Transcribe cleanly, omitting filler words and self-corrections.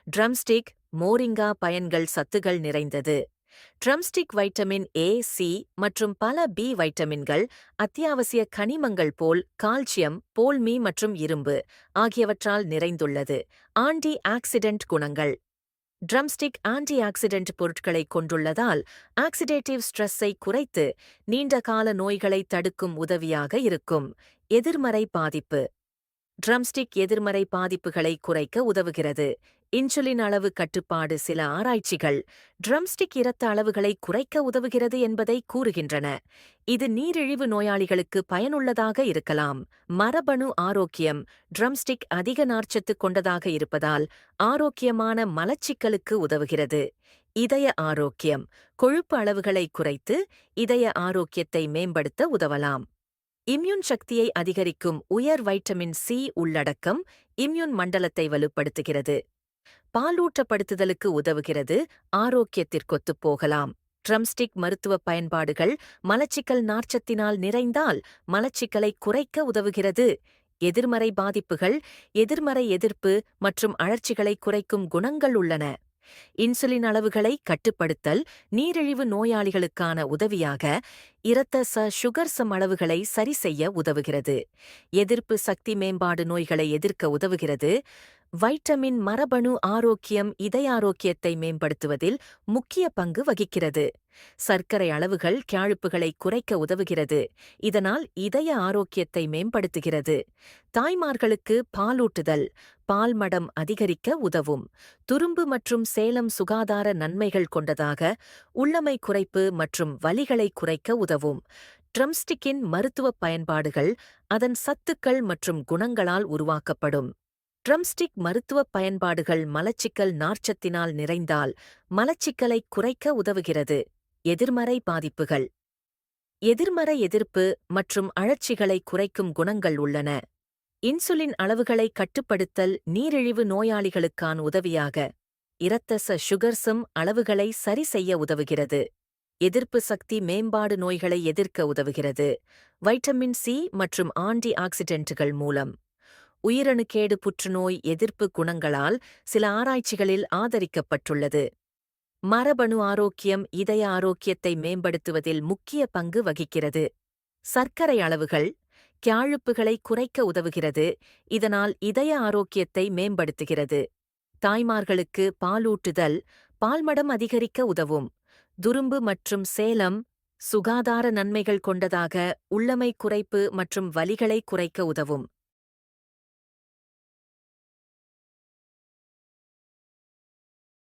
Drumstick மோரிங்கா பயன்கள் சத்துகள் நிறைந்தது. Drumstick vitamin A, C மற்றும் பல பி வைட்டமின்கள், அத்தியாவசிய கனிமங்கள் போல் கால்சியம், போல்மி மற்றும் இரும்பு ஆகியவற்றால் நிறைந்துள்ளது. ஆன்டி ஆக்சிடென்ட் குணங்கள். ட்ரம்ஸ்டிக் ஆன்டி ஆக்சிடென்ட் பொருட்களை கொண்டுள்ளதால் ஆக்சிடேட்டிவ் ஸ்ட்ரெஸ்ஸை குறைத்து நீண்டகால நோய்களை தடுக்கும் உதவியாக இருக்கும். எதிர்மறை பாதிப்பு. ட்ரம்ஸ்டிக் எதிர்மறை பாதிப்புகளை குறைக்க உதவுகிறது. இன்சுலின் அளவு கட்டுப்பாடு. சில ஆராய்ச்சிகள் ட்ரம்ஸ்டிக் இரத்த அளவுகளை குறைக்க உதவுகிறது என்பதை கூறுகின்றன. இது நீரிழிவு நோயாளிகளுக்கு பயனுள்ளதாக இருக்கலாம். மரபணு ஆரோக்கியம். ட்ரம்ஸ்டிக் அதிக நார்ச்சத்து கொண்டதாக இருப்பதால் ஆரோக்கியமான மலச்சிக்கலுக்கு உதவுகிறது. இதய ஆரோக்கியம். கொழுப்பு அளவுகளை குறைத்து இதய ஆரோக்கியத்தை மேம்படுத்த உதவலாம். இம்யூன் சக்தியை அதிகரிக்கும். உயர் வைட்டமின் சி உள்ளடக்கம் இம்யூன் மண்டலத்தை வலுப்படுத்துகிறது. பாலூட்டப்படுத்துதலுக்கு உதவுகிறது. ஆரோக்கியத்திற்கொத்துப் போகலாம். ட்ரம்ஸ்டிக் மருத்துவ பயன்பாடுகள். மலச்சிக்கல் நார்ச்சத்தினால் நிறைந்தால் மலச்சிக்கலை குறைக்க உதவுகிறது. எதிர்மறை பாதிப்புகள். எதிர்மறை எதிர்ப்பு மற்றும் அழற்சிகளை குறைக்கும் குணங்கள் உள்ளன. இன்சுலின் அளவுகளை கட்டுப்படுத்தல். நீரிழிவு நோயாளிகளுக்கான உதவியாக இரத்த சுகர் அளவுகளை சரிசெய்ய உதவுகிறது. எதிர்ப்பு சக்தி மேம்பாடு. நோய்களை எதிர்க்க உதவுகிறது. வைட்டமின் மரபணு ஆரோக்கியம். இதய ஆரோக்கியத்தை மேம்படுத்துவதில் முக்கிய பங்கு வகிக்கிறது. சர்க்கரை அளவுகள். காழ்ப்புகளை குறைக்க உதவுகிறது. இதனால் இதய ஆரோக்கியத்தை மேம்படுத்துகிறது. தாய்மார்களுக்கு பாலூட்டுதல். பால்மடம் அதிகரிக்க உதவும். துரும்பு மற்றும் சேலம் சுகாதார நன்மைகள் கொண்டதாக உள்ளமை குறைப்பு மற்றும் வலிகளை குறைக்க உதவும். ட்ரம்ஸ்டிக்கின் மருத்துவ பயன்பாடுகள் அதன் சத்துக்கள் மற்றும் குணங்களால் உருவாக்கப்படும். ட்ரம்ஸ்டிக் மருத்துவ பயன்பாடுகள். மலச்சிக்கல் நார்ச்சத்தினால் நிறைந்தால் மலச்சிக்கலை குறைக்க உதவுகிறது. எதிர்மறை பாதிப்புகள். எதிர்மறை எதிர்ப்பு மற்றும் அழற்சிகளை குறைக்கும் குணங்கள் உள்ளன. இன்சுலின் அளவுகளை கட்டுப்படுத்தல். நீரிழிவு நோயாளிகளுக்கான உதவியாக இரத்த சுகர் அளவுகளை சரிசெய்ய உதவுகிறது. எதிர்ப்பு சக்தி மேம்பாடு. நோய்களை எதிர்க்க உதவுகிறது. வைட்டமின் சி மற்றும் ஆன்டி ஆக்சிடென்ட்டுகள் மூலம். உயிரணுக்கேடு. புற்றுநோய் எதிர்ப்பு குணங்களால் சில ஆராய்ச்சிகளில் ஆதரிக்கப்பட்டுள்ளது. மரபணு ஆரோக்கியம். இதய ஆரோக்கியத்தை மேம்படுத்துவதில் முக்கிய பங்கு வகிக்கிறது. சர்க்கரை அளவுகள். காழ்ப்புகளை குறைக்க உதவுகிறது. இதனால் இதய ஆரோக்கியத்தை மேம்படுத்துகிறது. தாய்மார்களுக்கு பாலூட்டுதல். பால்மடம் அதிகரிக்க உதவும். துரும்பு மற்றும் சேலம் சுகாதார நன்மைகள் கொண்டதாக உள்ளமை குறைப்பு மற்றும் வலிகளை குறைக்க உதவும்.